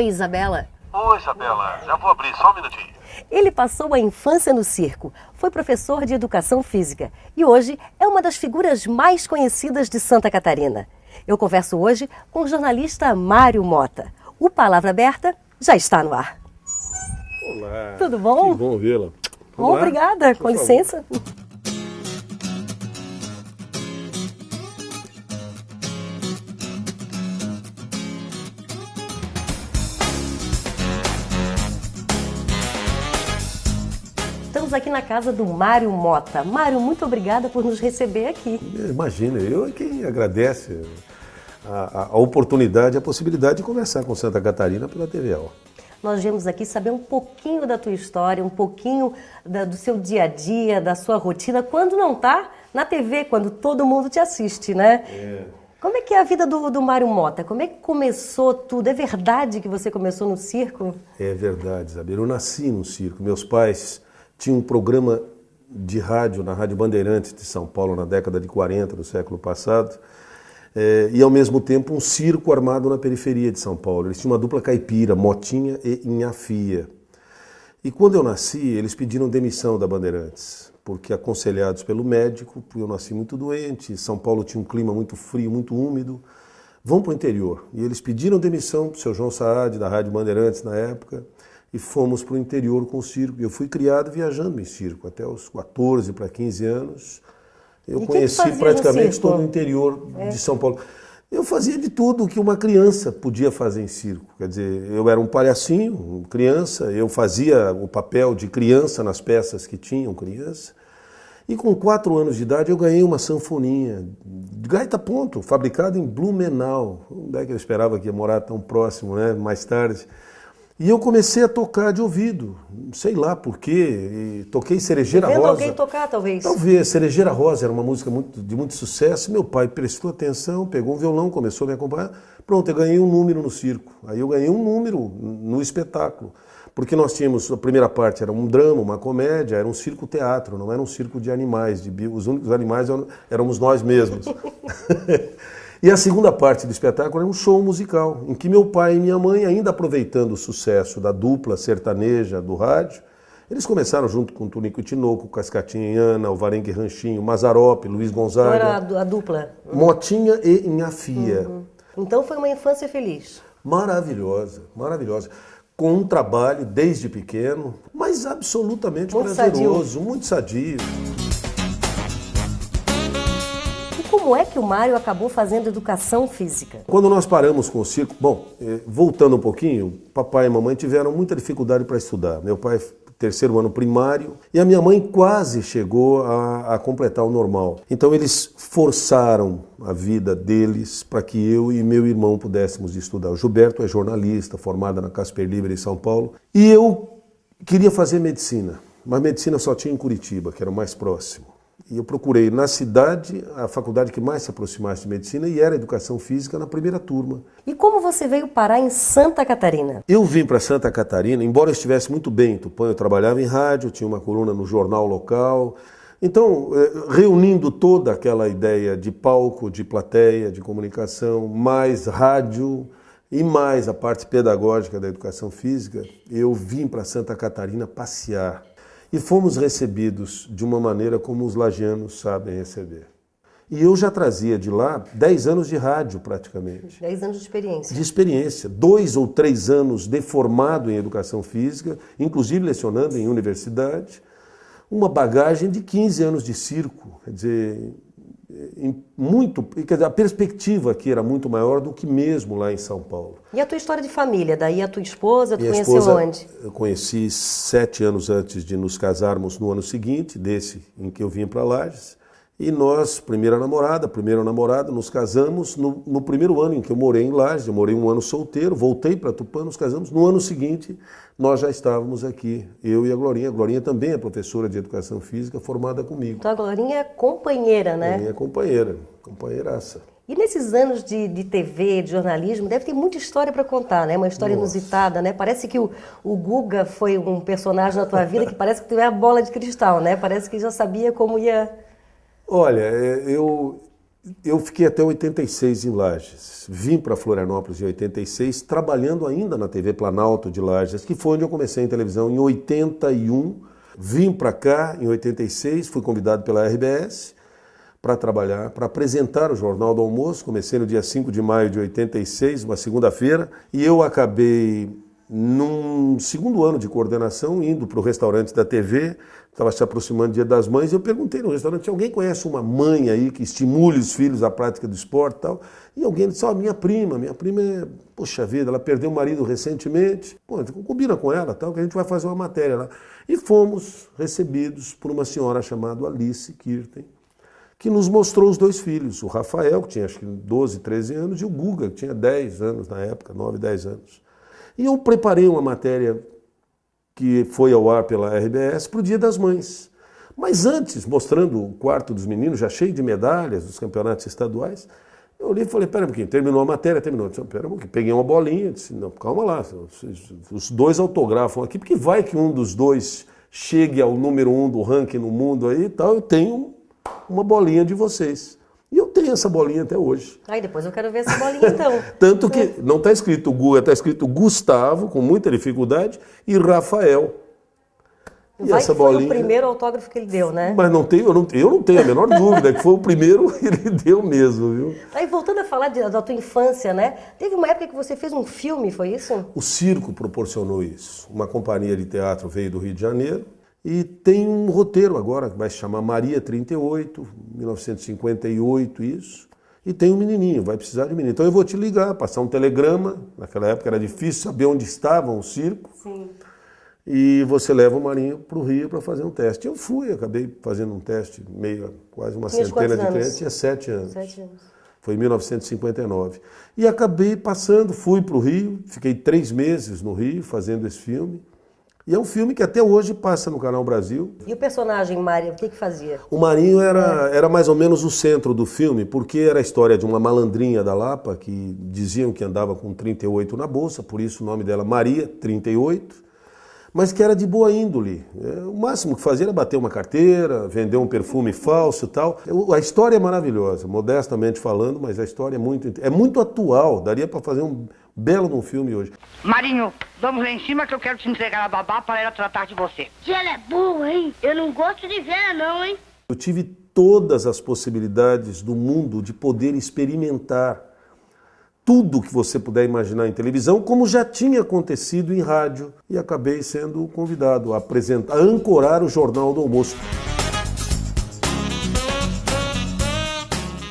Oi, Isabela. Oi, Isabela. Já vou abrir, só um minutinho. Ele passou a infância no circo, foi professor de educação física e hoje é uma das figuras mais conhecidas de Santa Catarina. Eu converso hoje com o jornalista Mário Mota. O Palavra Aberta já está no ar. Olá. Tudo bom? Que bom vê-la. Obrigada, com licença. Estamos aqui na casa do Mário Mota. Mário, muito obrigada por nos receber aqui. Imagina, eu é quem agradece a oportunidade, a possibilidade de conversar com Santa Catarina pela TVL. Nós viemos aqui saber um pouquinho da tua história, um pouquinho do seu dia a dia, da sua rotina, quando não está na TV, quando todo mundo te assiste, né? Como é que é a vida do Mário Mota? Como é que começou tudo? É verdade que você começou no circo? É verdade, Isabela. Eu nasci no circo. Meus pais tinham um programa de rádio na Rádio Bandeirantes de São Paulo na década de 40 do século passado. E ao mesmo tempo um circo armado na periferia de São Paulo. Eles tinham uma dupla caipira, Motinha e Inhafia. E quando eu nasci, eles pediram demissão da Bandeirantes, porque aconselhados pelo médico, eu nasci muito doente, São Paulo tinha um clima muito frio, muito úmido, vão para o interior. E eles pediram demissão para o seu João Saad, da Rádio Bandeirantes na época, e fomos para o interior com o circo. Eu fui criado viajando em circo, até os 14 para 15 anos. Eu conheci praticamente todo o interior de São Paulo. Eu fazia de tudo o que uma criança podia fazer em circo. Quer dizer, eu era um palhacinho, criança, eu fazia o papel de criança nas peças que tinham criança. E com 4 anos de idade eu ganhei uma sanfoninha, de gaita ponto, fabricada em Blumenau. Onde é que eu esperava que ia morar tão próximo, né? Mais tarde. E eu comecei a tocar de ouvido, sei lá por quê, toquei Cerejeira Rosa. Vendo alguém tocar, talvez? Talvez, Cerejeira Rosa era uma música de muito sucesso, meu pai prestou atenção, pegou um violão, começou a me acompanhar, pronto, eu ganhei um número no circo. Aí eu ganhei um número no espetáculo, porque nós tínhamos, a primeira parte era um drama, uma comédia, era um circo-teatro, não era um circo de animais, os únicos animais éramos nós mesmos. E a segunda parte do espetáculo era um show musical, em que meu pai e minha mãe, ainda aproveitando o sucesso da dupla sertaneja do rádio, eles começaram junto com Tonico e Tinoco, Cascatinha e Ana, o Varenque Ranchinho, Mazzaropi, Luiz Gonzaga. Era a dupla? Motinha e Inhafia. Então foi uma infância feliz? Maravilhosa, maravilhosa. Com um trabalho desde pequeno, mas absolutamente muito prazeroso, sadio. Muito sadio. Como é que o Mário acabou fazendo educação física? Quando nós paramos com o circo, voltando um pouquinho, papai e mamãe tiveram muita dificuldade para estudar. Meu pai, 3º ano primário, e a minha mãe quase chegou a completar o normal. Então eles forçaram a vida deles para que eu e meu irmão pudéssemos estudar. O Gilberto é jornalista, formado na Casper Libero em São Paulo, e eu queria fazer medicina, mas medicina só tinha em Curitiba, que era o mais próximo. E eu procurei na cidade a faculdade que mais se aproximasse de medicina e era educação física na primeira turma. E como você veio parar em Santa Catarina? Eu vim para Santa Catarina, embora eu estivesse muito bem em Tupã, eu trabalhava em rádio, tinha uma coluna no jornal local. Então, reunindo toda aquela ideia de palco, de plateia, de comunicação, mais rádio e mais a parte pedagógica da educação física, eu vim para Santa Catarina passear. E fomos recebidos de uma maneira como os lagianos sabem receber. E eu já trazia de lá 10 anos de rádio, praticamente. 10 anos de experiência. De experiência. 2 ou 3 anos de formado em educação física, inclusive lecionando em universidade. Uma bagagem de 15 anos de circo. Quer dizer, a perspectiva aqui era muito maior do que mesmo lá em São Paulo. E a tua história de família? Daí a tua esposa, tu conheceu onde? Eu conheci 7 anos antes de nos casarmos no ano seguinte, desse em que eu vim para Lages. E nós, primeiro namorado, nos casamos no primeiro ano em que eu morei em Lages. Eu morei um ano solteiro, voltei para Tupã, nos casamos. No ano seguinte, nós já estávamos aqui, eu e a Glorinha. A Glorinha também é professora de educação física, formada comigo. Então a Glorinha é companheira, né? Minha companheira, companheiraça. E nesses anos de TV, de jornalismo, deve ter muita história para contar, né? Uma história inusitada, né? Parece que o Guga foi um personagem na tua vida que parece que teve a bola de cristal, né? Parece que já sabia como ia... Olha, Eu fiquei até 86 em Lages. Vim para Florianópolis em 86, trabalhando ainda na TV Planalto de Lages, que foi onde eu comecei em televisão em 81. Vim para cá em 86, fui convidado pela RBS para trabalhar, para apresentar o Jornal do Almoço. Comecei no dia 5 de maio de 86, uma segunda-feira, e eu acabei, num segundo ano de coordenação, indo para o restaurante da TV, estava se aproximando do Dia das Mães, e eu perguntei no restaurante, alguém conhece uma mãe aí que estimule os filhos à prática do esporte e tal? E alguém disse, minha prima é, poxa vida, ela perdeu o marido recentemente, pô, combina com ela, tal, que a gente vai fazer uma matéria lá. E fomos recebidos por uma senhora chamada Alice Kirten, que nos mostrou os dois filhos, o Rafael, que tinha acho que 12, 13 anos, e o Guga, que tinha 10 anos na época, 9, 10 anos. E eu preparei uma matéria que foi ao ar pela RBS para o Dia das Mães. Mas antes, mostrando o quarto dos meninos, já cheio de medalhas dos campeonatos estaduais, eu olhei e falei, pera um pouquinho, terminou a matéria, terminou. Eu disse, pera um pouquinho, peguei uma bolinha, disse, não, calma lá, os dois autografam aqui, porque vai que um dos dois chegue ao número 1 do ranking no mundo aí e tal, eu tenho uma bolinha de vocês. E eu tenho essa bolinha até hoje. Aí depois eu quero ver essa bolinha então. Tanto que não está escrito Guga, está escrito Gustavo, com muita dificuldade, e Rafael. E Vai essa que foi bolinha... o primeiro autógrafo que ele deu, né? Mas eu não tenho a menor dúvida que foi o primeiro que ele deu mesmo, viu? Aí voltando a falar da tua infância, né? Teve uma época que você fez um filme, foi isso? O circo proporcionou isso. Uma companhia de teatro veio do Rio de Janeiro e tem um roteiro agora que vai se chamar Maria 38, 1958, isso. E tem um menininho, vai precisar de um menino. Então eu vou te ligar, passar um telegrama. Naquela época era difícil saber onde estava o circo. Sim. E você leva o Marinho para o Rio para fazer um teste. Eu fui, acabei fazendo um teste, quase uma centena de clientes, tinha 7 anos. 7 anos. Foi em 1959. E acabei passando, fui para o Rio, fiquei 3 meses no Rio fazendo esse filme. E é um filme que até hoje passa no Canal Brasil. E o personagem Mário, o que fazia? O Marinho era mais ou menos o centro do filme, porque era a história de uma malandrinha da Lapa, que diziam que andava com 38 na bolsa, por isso o nome dela Maria 38. Mas que era de boa índole. O máximo que fazia era bater uma carteira, vender um perfume falso e tal. A história é maravilhosa, modestamente falando, mas a história é muito atual. Daria para fazer um belo de um filme hoje. Marinho, vamos lá em cima que eu quero te entregar a babá para ela tratar de você. Que ela é boa, hein? Eu não gosto de ver ela não, hein? Eu tive todas as possibilidades do mundo de poder experimentar tudo que você puder imaginar em televisão, como já tinha acontecido em rádio, e acabei sendo convidado a ancorar o Jornal do Almoço.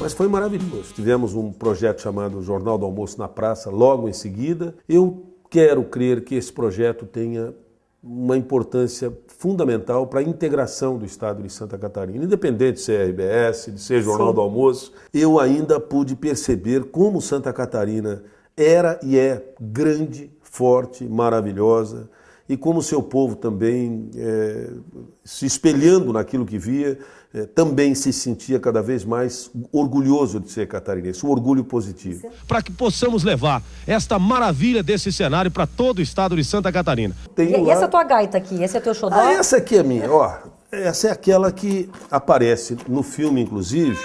Mas foi maravilhoso. Tivemos um projeto chamado Jornal do Almoço na Praça, logo em seguida. Eu quero crer que esse projeto tenha uma importância fundamental para a integração do Estado de Santa Catarina. Independente de ser RBS, de ser Jornal do Almoço, eu ainda pude perceber como Santa Catarina era e é grande, forte, maravilhosa, e como seu povo também, se espelhando naquilo que via, também se sentia cada vez mais orgulhoso de ser catarinense, um orgulho positivo. Para que possamos levar esta maravilha desse cenário para todo o estado de Santa Catarina. E essa tua gaita aqui, esse é teu xodó? Essa aqui é minha, ó. Essa é aquela que aparece no filme, inclusive,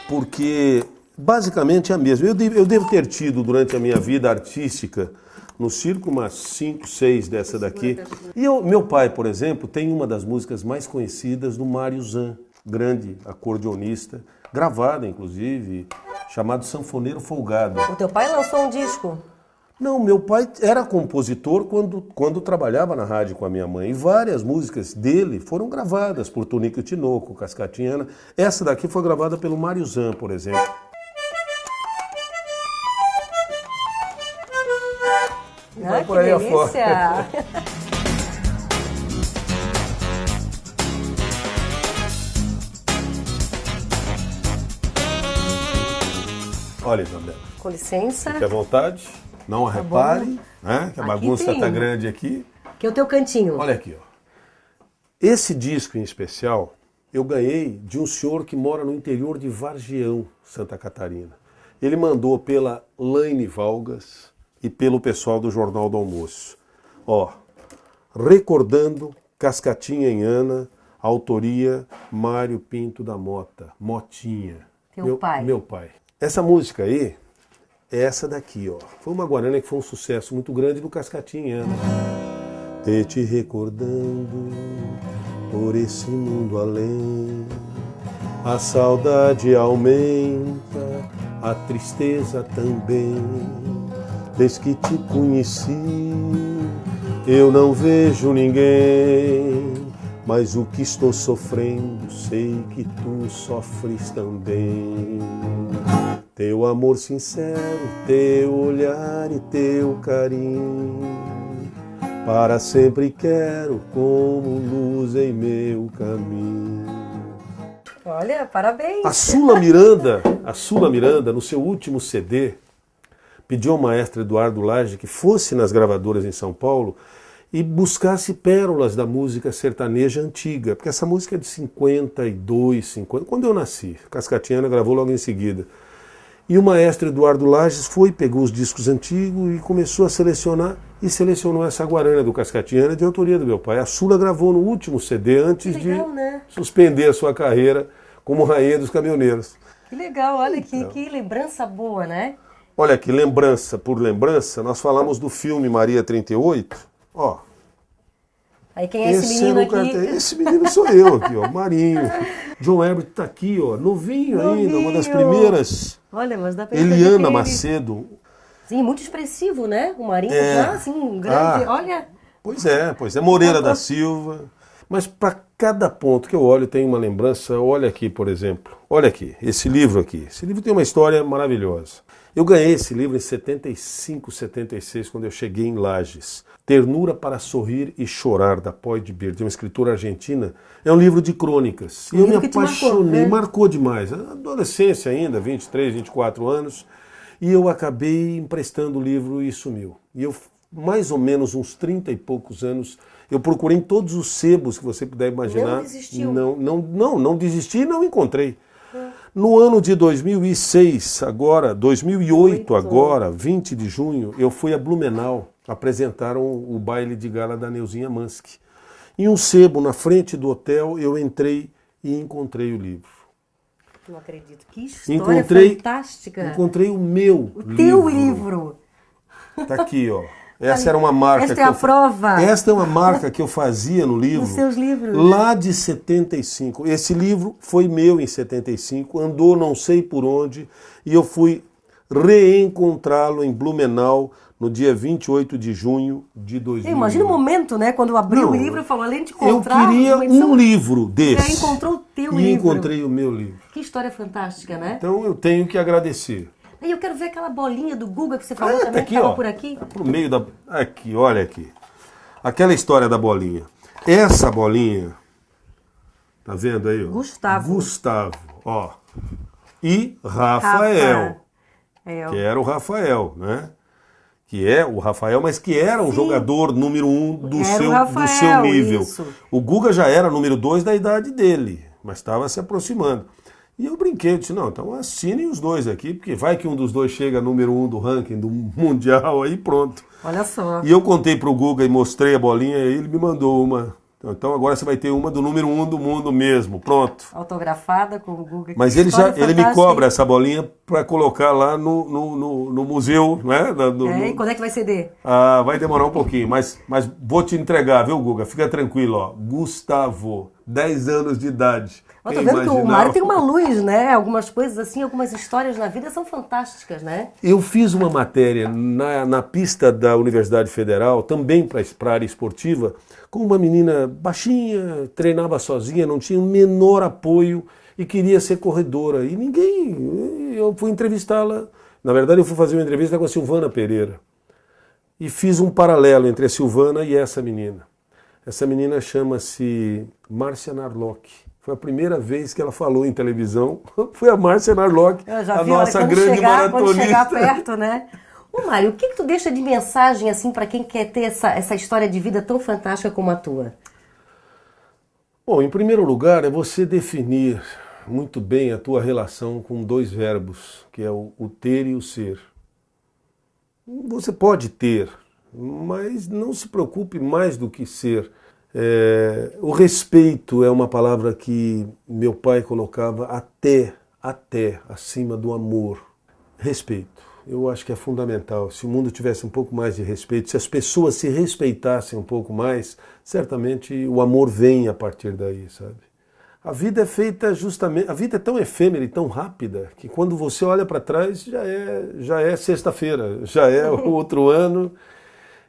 porque basicamente é a mesma. Eu devo ter tido durante a minha vida artística no circo umas 5, 6 dessa daqui. E meu pai, por exemplo, tem uma das músicas mais conhecidas do Mário Zan, grande acordeonista, gravada inclusive, chamado Sanfoneiro Folgado. O teu pai lançou um disco? Não, meu pai era compositor quando trabalhava na rádio com a minha mãe. E várias músicas dele foram gravadas por Tonico Tinoco, Cascatiana. Essa daqui foi gravada pelo Mário Zan, por exemplo. Ah, que delícia! Olha, Isabela. Com licença. Fique à vontade, não a repare, né, que a bagunça está grande aqui. Que é o teu cantinho. Olha aqui, ó. Esse disco em especial eu ganhei de um senhor que mora no interior de Vargião, Santa Catarina. Ele mandou pela Laine Valgas e pelo pessoal do Jornal do Almoço. Ó, recordando Cascatinha em Ana, Autoria Mário Pinto da Mota, Motinha. Teu pai. Meu pai. Essa música aí é essa daqui, ó. Foi uma guarana que foi um sucesso muito grande do Cascatinha. Te recordando por esse mundo além, a saudade aumenta, a tristeza também. Desde que te conheci, eu não vejo ninguém, mas o que estou sofrendo, sei que tu sofres também. Teu amor sincero, teu olhar e teu carinho, para sempre quero como luz em meu caminho. Olha, parabéns. A Sula Miranda, no seu último CD, pediu ao maestro Eduardo Lage que fosse nas gravadoras em São Paulo e buscasse pérolas da música sertaneja antiga, porque essa música é de 52, 50, quando eu nasci. Cascatinha gravou logo em seguida. E o maestro Eduardo Lages foi, pegou os discos antigos e começou a selecionar, e selecionou essa guarana do Cascatinha de autoria do meu pai. A Sula gravou no último CD antes legal, de né? suspender a sua carreira como rainha dos caminhoneiros. Que legal, olha que lembrança boa, né? Olha aqui, lembrança por lembrança, nós falamos do filme Maria 38, ó. Aí quem é esse menino era o aqui? cartaz. Esse menino sou eu aqui, ó, Marinho. João Herbert tá aqui, ó, novinho ainda, uma das primeiras. Olha, mas dá pra perceber Eliana que Macedo. Sim, muito expressivo, né? O Marinho já, assim, grande. Olha. Pois é, Moreira da Silva. Mas para cada ponto que eu olho tem uma lembrança. Olha aqui, por exemplo. Olha aqui, esse livro aqui. Esse livro tem uma história maravilhosa. Eu ganhei esse livro em 75, 76, quando eu cheguei em Lages. Ternura para Sorrir e Chorar, da Poy de Bird, uma escritora argentina. É um livro de crônicas. E eu me apaixonei, marcou demais. Adolescência ainda, 23, 24 anos. E eu acabei emprestando o livro e sumiu. E eu, mais ou menos uns 30 e poucos anos, eu procurei em todos os sebos que você puder imaginar. Não desistiu? Não desisti e não encontrei. No ano de 2006, agora, 2008 agora, 20 de junho, eu fui a Blumenau, apresentaram o baile de gala da Neuzinha Mansky. Em um sebo, na frente do hotel, eu entrei e encontrei o livro. Não acredito. Que história fantástica. Encontrei o meu livro. O teu livro. Tá aqui, ó. Essa era uma marca Esta é a prova. Esta é uma marca que eu fazia no livro. Nos seus livros. Lá de 75. Esse livro foi meu em 75, andou não sei por onde, e eu fui reencontrá-lo em Blumenau no dia 28 de junho de 2000. Imagina o momento, né? Quando abriu o livro e falou, além de encontrar... Eu queria um livro desse. Já encontrou o teu livro. E encontrei o meu livro. Que história fantástica, né? Então eu tenho que agradecer. E eu quero ver aquela bolinha do Guga que você falou também, aqui, que estava ó, por aqui. Pro meio da... Aqui, olha aqui. Aquela história da bolinha. Essa bolinha, tá vendo aí? Ó? Gustavo, ó. E Rafael. Que era o Rafael, né? Que é o Rafael, mas que era o jogador número 1 do seu nível. Isso. O Guga já era número 2 da idade dele, mas estava se aproximando. E eu brinquei, eu disse, não, então assinem os dois aqui, porque vai que um dos dois chega número 1 do ranking do Mundial, aí pronto. Olha só. E eu contei pro Guga e mostrei a bolinha, e ele me mandou uma. Então agora você vai ter uma do número 1 do mundo mesmo, pronto. Autografada com o Guga. Mas ele me cobra essa bolinha para colocar lá no museu, né? E quando é que vai ceder? Ah, vai demorar um pouquinho, mas vou te entregar, viu, Guga? Fica tranquilo, ó. Gustavo, 10 anos de idade. Eu tô vendo que o Mário tem uma luz, né? Algumas coisas assim, algumas histórias na vida são fantásticas, né? Eu fiz uma matéria na pista da Universidade Federal, também para a área esportiva, com uma menina baixinha, treinava sozinha, não tinha o menor apoio e queria ser corredora. E eu fui entrevistá-la. Na verdade, eu fui fazer uma entrevista com a Silvana Pereira. E fiz um paralelo entre a Silvana e essa menina. Essa menina chama-se Márcia Narlock. Foi a primeira vez que ela falou em televisão. Foi a Márcia Narlock, a nossa grande maratonista. Quando chegar perto, né? Ô Mário, o que tu deixa de mensagem assim para quem quer ter essa história de vida tão fantástica como a tua? Bom, em primeiro lugar é você definir muito bem a tua relação com dois verbos, que é o ter e o ser. Você pode ter, mas não se preocupe mais do que ser. O respeito é uma palavra que meu pai colocava até acima do amor. Respeito. Eu acho que é fundamental. Se o mundo tivesse um pouco mais de respeito, se as pessoas se respeitassem um pouco mais, certamente o amor vem a partir daí, sabe? A vida é feita justamente... A vida é tão efêmera e tão rápida que quando você olha para trás já é sexta-feira, já é outro ano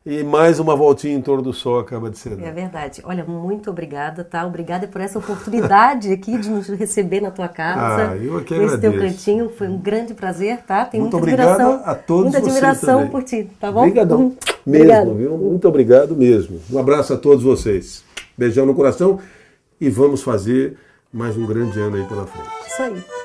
e mais uma voltinha em torno do sol acaba de ser. É verdade. Olha, muito obrigada, tá? Obrigada por essa oportunidade aqui de nos receber na tua casa. Eu aqui nesse agradeço. teu cantinho. Foi um grande prazer, tá? Tenho Muito muita admiração. obrigado a todos muita vocês admiração também. por ti, tá bom? Obrigadão. Mesmo, viu? Muito obrigado mesmo. Um abraço a todos vocês. Beijão no coração e vamos fazer mais um grande ano aí pela frente. Isso aí.